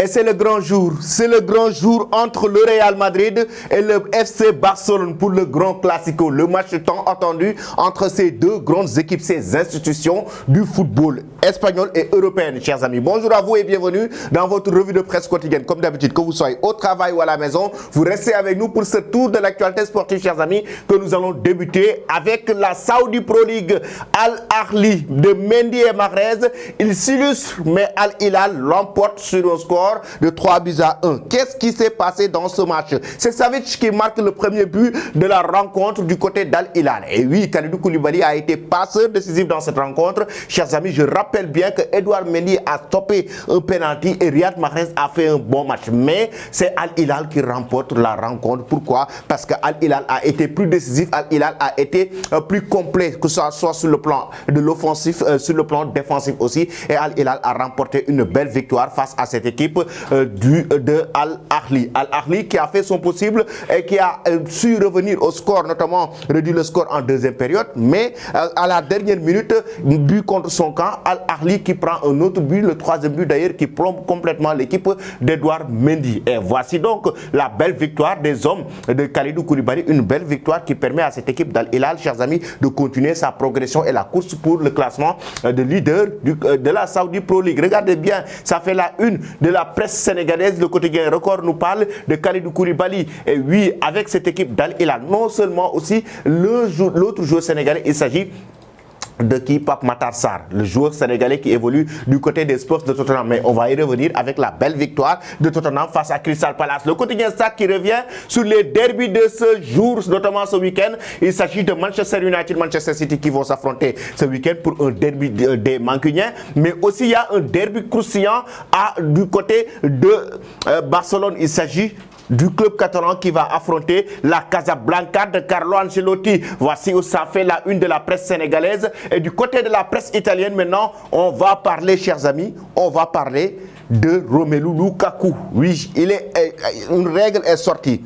Et c'est le grand jour. C'est le grand jour entre le Real Madrid et le FC Barcelone pour le grand classico. Le match tant attendu entre ces deux grandes équipes, ces institutions du football espagnol et européen, chers amis. Bonjour à vous et bienvenue dans votre revue de presse quotidienne. Comme d'habitude, que vous soyez au travail ou à la maison, vous restez avec nous pour ce tour de l'actualité sportive, chers amis, que nous allons débuter avec la Saudi Pro League. Al Ahly de Mendy et Mahrez, il s'illustre, mais Al Hilal l'emporte sur un score de 3-1. Qu'est-ce qui s'est passé dans ce match? C'est Savic qui marque le premier but de la rencontre du côté d'Al Hilal. Et oui, Kalidou Koulibaly a été passeur décisif dans cette rencontre. Chers amis, je rappelle bien que Edouard Mendy a stoppé un penalty et Riyad Mahrez a fait un bon match. Mais c'est Al Hilal qui remporte la rencontre. Pourquoi? Parce que Al Hilal a été plus décisif, Al Hilal a été plus complet, que ce soit sur le plan de l'offensif, sur le plan défensif aussi. Et Al Hilal a remporté une belle victoire face à cette équipe de Al Ahly. Al Ahly qui a fait son possible et qui a su revenir au score, notamment réduit le score en deuxième période. Mais à la dernière minute, but contre son camp, Al Ahly qui prend un autre but, le troisième but d'ailleurs, qui plombe complètement l'équipe d'Edouard Mendy. Et voici donc la belle victoire des hommes de Kalidou Koulibaly, une belle victoire qui permet à cette équipe d'Al Hilal, chers amis, de continuer sa progression et la course pour le classement de leader de la Saudi Pro League. Regardez bien, ça fait la une de la presse sénégalaise. Le quotidien Record nous parle de Kalidou Koulibaly. Et oui, avec cette équipe d'Al Hilal, non seulement aussi l'autre joueur sénégalais, il s'agit de qui? Pape Matar Sarr, le joueur sénégalais qui évolue du côté des Spurs de Tottenham. Mais on va y revenir avec la belle victoire de Tottenham face à Crystal Palace. Le quotidien Stade qui revient sur les derbys de ce jour, notamment ce week-end. Il s'agit de Manchester United, Manchester City qui vont s'affronter ce week-end pour un derby des Mancuniens. Mais aussi il y a un derby croustillant du côté de Barcelone. Il s'agit du club catalan qui va affronter la Casablanca de Carlo Ancelotti. Voici où ça fait la une de la presse sénégalaise. Et du côté de la presse italienne maintenant, on va parler, chers amis, on va parler de Romelu Lukaku. Oui, une règle est sortie,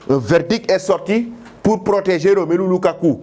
un verdict est sorti pour protéger Romelu Lukaku.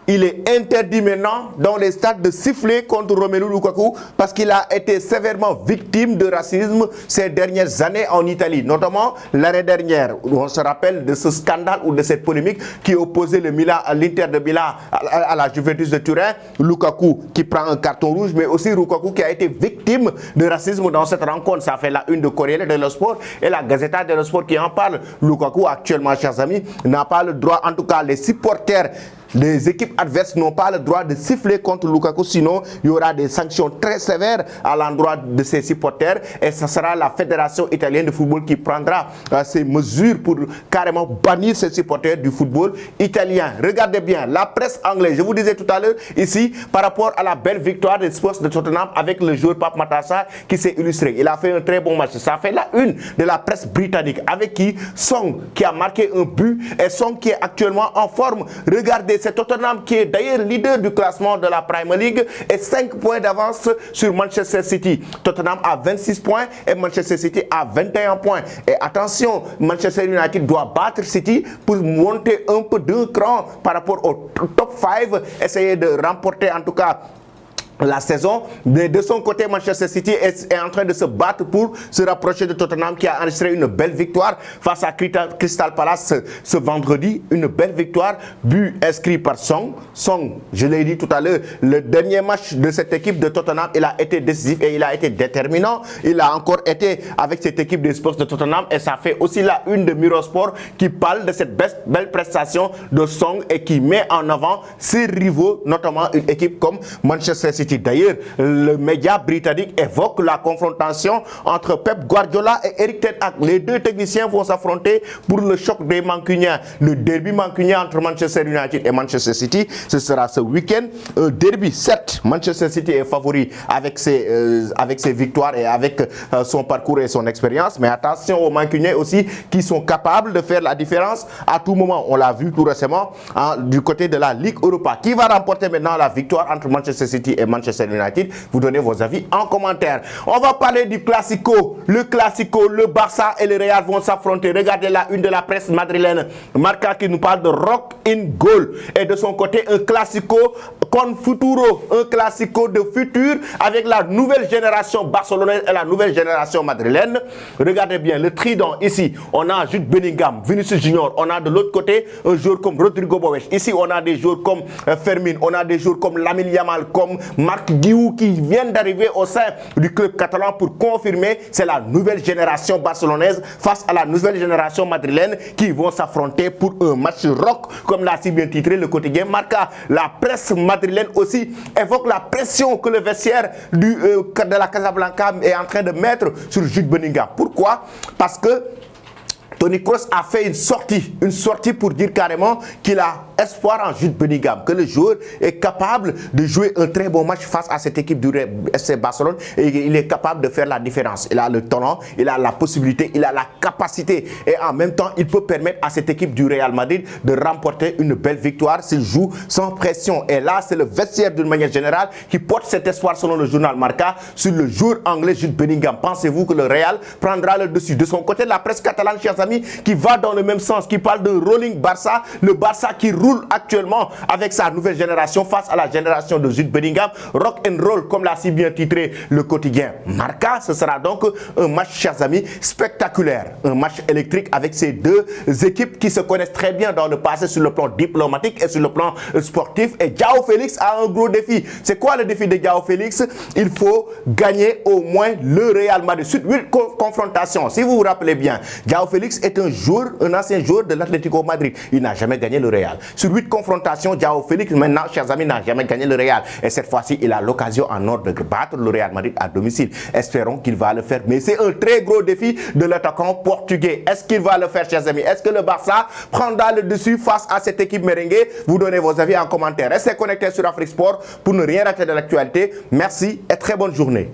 Il est interdit maintenant dans les stades de siffler contre Romelu Lukaku parce qu'il a été sévèrement victime de racisme ces dernières années en Italie. Notamment l'année dernière, où on se rappelle de ce scandale ou de cette polémique qui opposait l'Inter de Milan à la Juventus de Turin. Lukaku qui prend un carton rouge, mais aussi Lukaku qui a été victime de racisme dans cette rencontre. Ça fait la une de Corriere dello Sport et la Gazzetta dello Sport qui en parle. Lukaku actuellement, chers amis, n'a pas le droit, en tout cas les supporters, les équipes adverses n'ont pas le droit de siffler contre Lukaku, sinon il y aura des sanctions très sévères à l'endroit de ses supporters et ce sera la Fédération italienne de football qui prendra ces mesures pour carrément bannir ses supporters du football italien. Regardez bien, la presse anglaise, je vous disais tout à l'heure ici, par rapport à la belle victoire des Spurs de Tottenham avec le joueur Pape Matar Sarr qui s'est illustré. Il a fait un très bon match. Ça fait la une de la presse britannique avec qui Song qui a marqué un but et Song qui est actuellement en forme. Regardez, c'est Tottenham qui est d'ailleurs leader du classement de la Premier League et 5 points d'avance sur Manchester City. Tottenham a 26 points et Manchester City a 21 points. Et attention, Manchester United doit battre City pour monter un peu d'un cran par rapport au top 5, essayer de remporter en tout cas la saison. Mais de son côté, Manchester City est en train de se battre pour se rapprocher de Tottenham qui a enregistré une belle victoire face à Crystal Palace ce vendredi. Une belle victoire, but inscrit par Song. Song, je l'ai dit tout à l'heure, le dernier match de cette équipe de Tottenham, il a été décisif et il a été déterminant. Il a encore été avec cette équipe des Spurs de Tottenham et ça fait aussi la une de Mirosport qui parle de cette belle prestation de Song et qui met en avant ses rivaux, notamment une équipe comme Manchester City. D'ailleurs, le média britannique évoque la confrontation entre Pep Guardiola et Eric Ten Hag. Les deux techniciens vont s'affronter pour le choc des Mancuniens. Le derby mancunien entre Manchester United et Manchester City, ce sera ce week-end. Un derby, certes, Manchester City est favori avec ses victoires et avec son parcours et son expérience. Mais attention aux Mancuniens aussi qui sont capables de faire la différence à tout moment. On l'a vu tout récemment du côté de la Ligue Europa. Qui va remporter maintenant la victoire entre Manchester City et Manchester United? Vous donnez vos avis en commentaire. On va parler du Classico. Le Classico, le Barça et le Real vont s'affronter. Regardez la une de la presse madrilène. Marca qui nous parle de rock in goal. Et de son côté, un Classico con futuro. un classico de futur avec la nouvelle génération barcelonaise et la nouvelle génération madrilène. Regardez bien le trident ici, on a Jude Bellingham, Vinicius Junior, on a de l'autre côté un joueur comme Rodrigo Boves. Ici on a des joueurs comme Fermin, on a des joueurs comme Lamine Yamal, comme Marc Guiou qui viennent d'arriver au sein du club catalan pour confirmer c'est la nouvelle génération barcelonaise face à la nouvelle génération madrilène qui vont s'affronter pour un match rock comme l'a si bien titré le quotidien Marca. La presse madrilène aussi évoque la pression que le vestiaire de la Casablanca est en train de mettre sur Jude Bellingham. Pourquoi? Parce que Toni Kroos a fait une sortie pour dire carrément qu'il a espoir en Jude Bellingham, que le joueur est capable de jouer un très bon match face à cette équipe du FC Barcelone et il est capable de faire la différence. Il a le talent, il a la possibilité, il a la capacité et en même temps il peut permettre à cette équipe du Real Madrid de remporter une belle victoire s'il joue sans pression. Et là c'est le vestiaire d'une manière générale qui porte cet espoir selon le journal Marca sur le joueur anglais Jude Bellingham. Pensez-vous que le Real prendra le dessus? De son côté, la presse catalane, chers amis, qui va dans le même sens, qui parle de rolling Barça, le Barça qui roule actuellement avec sa nouvelle génération face à la génération de Jude Bellingham. Rock and roll, comme l'a si bien titré le quotidien Marca. Ce sera donc un match, chers amis, spectaculaire, un match électrique avec ces deux équipes qui se connaissent très bien dans le passé sur le plan diplomatique et sur le plan sportif. Et João Félix a un gros défi. C'est quoi le défi de João Félix? Il faut gagner au moins le Real Madrid. Suite 8 confrontations. Si vous vous rappelez bien, João Félix est un ancien joueur de l'Atlético Madrid. Il n'a jamais gagné le Real. Sur 8 confrontations, João Félix, maintenant, chers amis, n'a jamais gagné le Real. Et cette fois-ci, il a l'occasion en or de battre le Real Madrid à domicile. Espérons qu'il va le faire. Mais c'est un très gros défi de l'attaquant portugais. Est-ce qu'il va le faire, chers amis? Est-ce que le Barça prendra le dessus face à cette équipe merengue? Vous donnez vos avis en commentaire. Restez connectés sur Afrique Sport pour ne rien rater de l'actualité. Merci et très bonne journée.